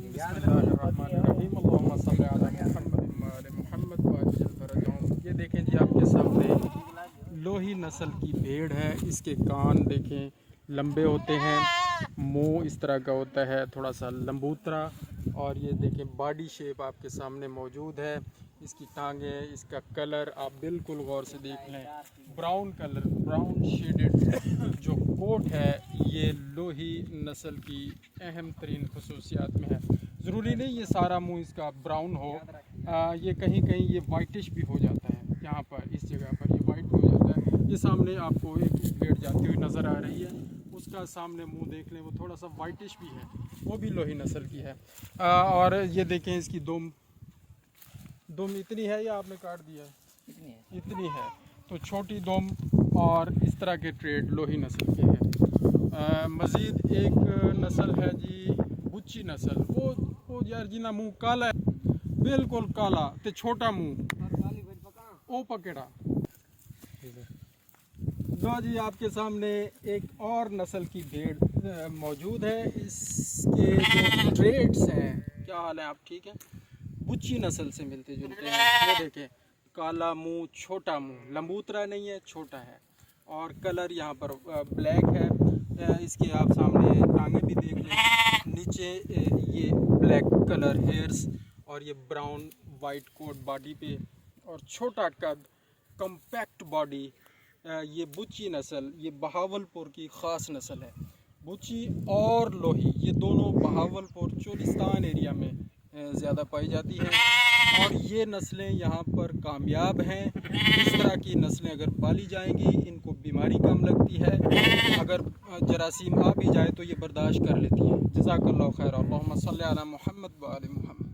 बिस्मिल्लाहिर्रहमानिर्रहीम अल्लाहुम्मा सल्ली अला मुहम्मद व आले मुहम्मद व अज्जिल फरजहम। ये देखें जी, आपके सामने लोही नस्ल की भेड़ है। इसके कान देखें लंबे होते हैं, मुंह इस तरह का होता है थोड़ा सा लंबूतरा, और ये देखें बॉडी शेप आपके सामने मौजूद है। इसकी टांगें, इसका कलर आप बिल्कुल गौर से देख लें, ब्राउन कलर, ब्राउन शेडेड जो कोट है, ये लोही नस्ल की अहम तरीन खसूसियात में है। ज़रूरी नहीं ये सारा मुंह इसका ब्राउन हो, ये कहीं कहीं ये वाइटिश भी हो जाता है। यहाँ पर इस जगह पर ये वाइट हो जाता है। ये सामने आपको एक भेड़ जाती हुई नज़र आ रही है, उसका सामने मुंह देख लें, वो थोड़ा सा वाइटिश भी है, वो भी लोही नस्ल की है। और ये देखें इसकी दुम इतनी है या आपने काट दिया है? इतनी है। तो छोटी दुम और इस तरह के ट्रेड लोही नस्ल के हैं। मज़ीद एक नस्ल है जी बुच्ची नस्ल, वो यार जिना मुंह काला है, बिल्कुल काला ते छोटा मुंह, ओ पकड़ा। लो जी, आपके सामने एक और नस्ल की भेड़ मौजूद है। इसके जो ट्रेड्स हैं, क्या हाल है आप ठीक हैं? बुच्ची नस्ल से मिलते जुलते हैं। ये देखें, काला मुंह, छोटा मुंह, लंबूतरा नहीं है, छोटा है, और कलर यहाँ पर ब्लैक है। इसके आप सामने टांगे भी देख लें, नीचे ये ब्लैक कलर हेयर्स, और ये ब्राउन वाइट कोट बॉडी पे, और छोटा कद, कम्पैक्ट बॉडी। ये बुच्ची नस्ल, ये बहावलपुर की ख़ास नस्ल है। बुच्ची और लोही, ये दोनों बहावलपुर चोलिस्तान एरिया में ज़्यादा पाई जाती हैं, और ये नस्लें यहाँ पर कामयाब हैं। इस तरह की नस्लें अगर पाली जाएंगी, इनको बीमारी कम लगती है, अगर जरासीम आ भी जाए तो ये बर्दाश्त कर लेती हैं। जज़ाकल्लाहु खैर। अल्लाहुम्मा सल्ली अला मुहम्मद व आले मुहम्मद।